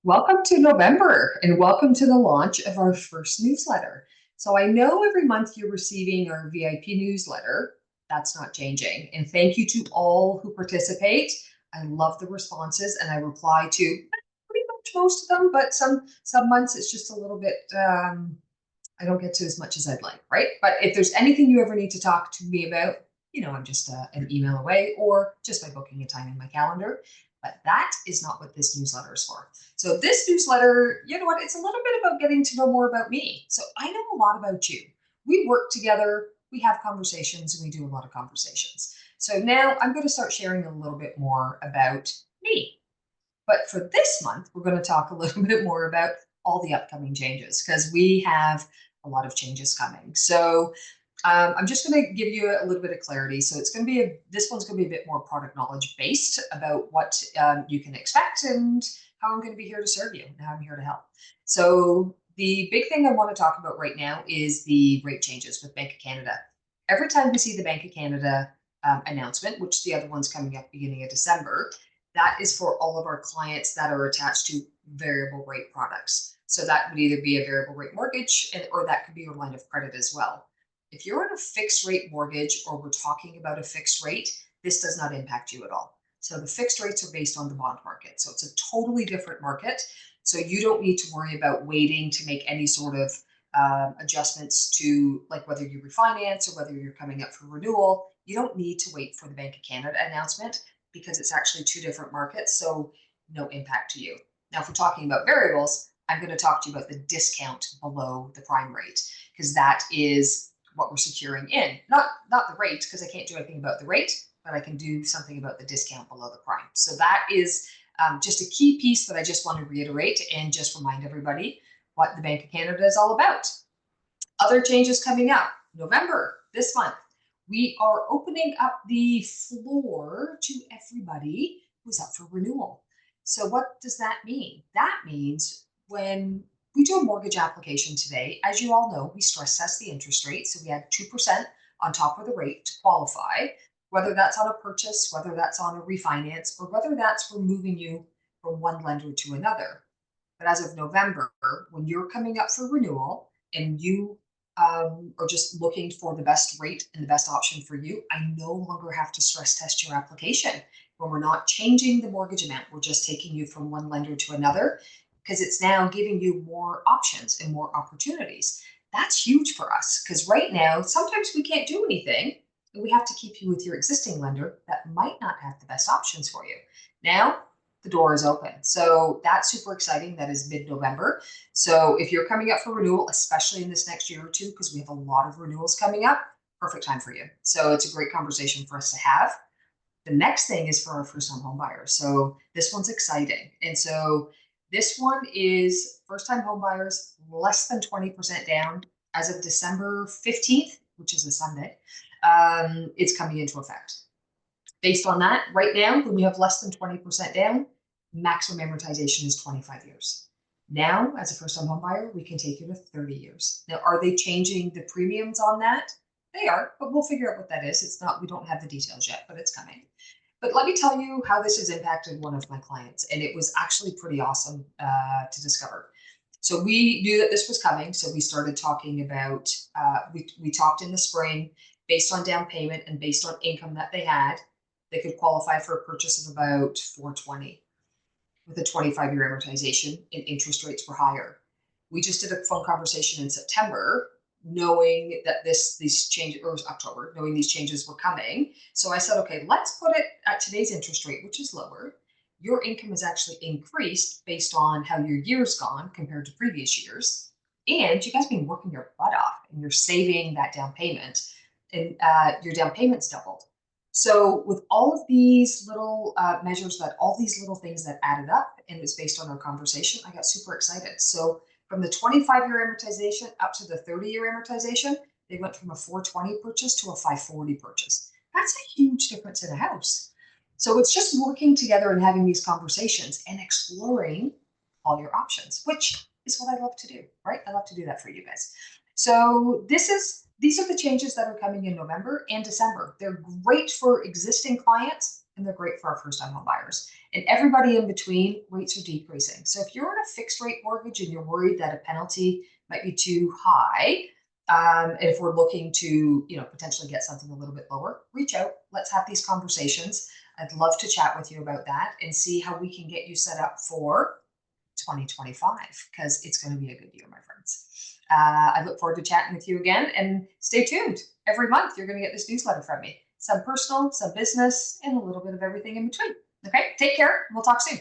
Welcome to November and welcome to the launch of our first newsletter. So I know every month you're receiving our VIP newsletter. That's not changing. And thank you to all who participate. I love the responses and I reply to pretty much most of them, but some months it's just a little bit I don't get to as much as I'd like, right? But if there's anything you ever need to talk to me about, I'm just an email away or just by booking a time in my calendar. But that is not what this newsletter is for. So this newsletter, you know what? It's a little bit about getting to know more about me. So I know a lot about you. We work together, we have conversations, and we do a lot of conversations. So now I'm going to start sharing a little bit more about me. But for this month, we're going to talk a little bit more about all the upcoming changes because we have a lot of changes coming. So I'm just going to give you a little bit of clarity. So it's going to be this one's going to be a bit more product knowledge based about what you can expect and how I'm going to be here to serve you and how I'm here to help. So the big thing I want to talk about right now is the rate changes with Bank of Canada. Every time we see the Bank of Canada announcement, which the other one's coming up beginning of December, that is for all of our clients that are attached to variable rate products. So that would either be a variable rate mortgage or that could be your line of credit as well. If you're in a fixed rate mortgage or we're talking about a fixed rate, this does not impact you at all. So the fixed rates are based on the bond market. So it's a totally different market. So you don't need to worry about waiting to make any sort of adjustments to like whether you refinance or whether you're coming up for renewal. You don't need to wait for the Bank of Canada announcement because it's actually two different markets. So no impact to you. Now, if we're talking about variables, I'm going to talk to you about the discount below the prime rate because that is what we're securing in. Not the rate, because I can't do anything about the rate, but I can do something about the discount below the prime. So that is just a key piece that I just want to reiterate and just remind everybody what the Bank of Canada is all about. Other changes coming up. November, this month, we are opening up the floor to everybody who's up for renewal. So what does that mean? That means when we do a mortgage application today, as you all know, we stress test the interest rate. So we add 2% on top of the rate to qualify, whether that's on a purchase, whether that's on a refinance, or whether that's for moving you from one lender to another. But as of November, when you're coming up for renewal and you are just looking for the best rate and the best option for you, I no longer have to stress test your application. When we're not changing the mortgage amount, we're just taking you from one lender to another because it's now giving you more options and more opportunities. That's huge for us because right now, sometimes we can't do anything and we have to keep you with your existing lender that might not have the best options for you. Now, the door is open. So that's super exciting. That is mid-November. So if you're coming up for renewal, especially in this next year or two, because we have a lot of renewals coming up, perfect time for you. So it's a great conversation for us to have. The next thing is for our first-time home buyers. So this one's exciting. And so this one is first-time home buyers less than 20% down as of December 15th, which is a Sunday. It's coming into effect. Based on that, right now, when you have less than 20% down, maximum amortization is 25 years. Now, as a first-time home buyer, we can take you to 30 years. Now, are they changing the premiums on that? They are, but we'll figure out what that is. It's not, we don't have the details yet, but it's coming. But let me tell you how this has impacted one of my clients, and it was actually pretty awesome to discover. So we knew that this was coming, so we started talking about, we talked in the spring, based on down payment and based on income that they could qualify for a purchase of about 420 with a 25-year amortization and interest rates were higher. We just did a phone conversation in September, knowing that these changes, or October, knowing these changes were coming. So I said, okay, let's put it at today's interest rate, which is lower. Your income is actually increased based on how your year's gone compared to previous years. And you guys have been working your butt off and you're saving that down payment and your down payment's doubled. So with all of these little measures, that all these little things that added up, and it was based on our conversation, I got super excited. So from the 25-year amortization up to the 30-year amortization, they went from a 420 purchase to a 540 purchase. That's a huge difference in a house. So it's just working together and having these conversations and exploring all your options, which is what I love to do, right? I love to do that for you guys. So these are the changes that are coming in November and December. They're great for existing clients and they're great for our first-time home buyers. And everybody in between, rates are decreasing. So if you're on a fixed rate mortgage and you're worried that a penalty might be too high, and if we're looking to, potentially get something a little bit lower, reach out. Let's have these conversations. I'd love to chat with you about that and see how we can get you set up for 2025, because it's going to be a good year, my friends. I look forward to chatting with you again, and stay tuned. Every month, you're going to get this newsletter from me. Some personal, some business, and a little bit of everything in between. Okay, take care. We'll talk soon.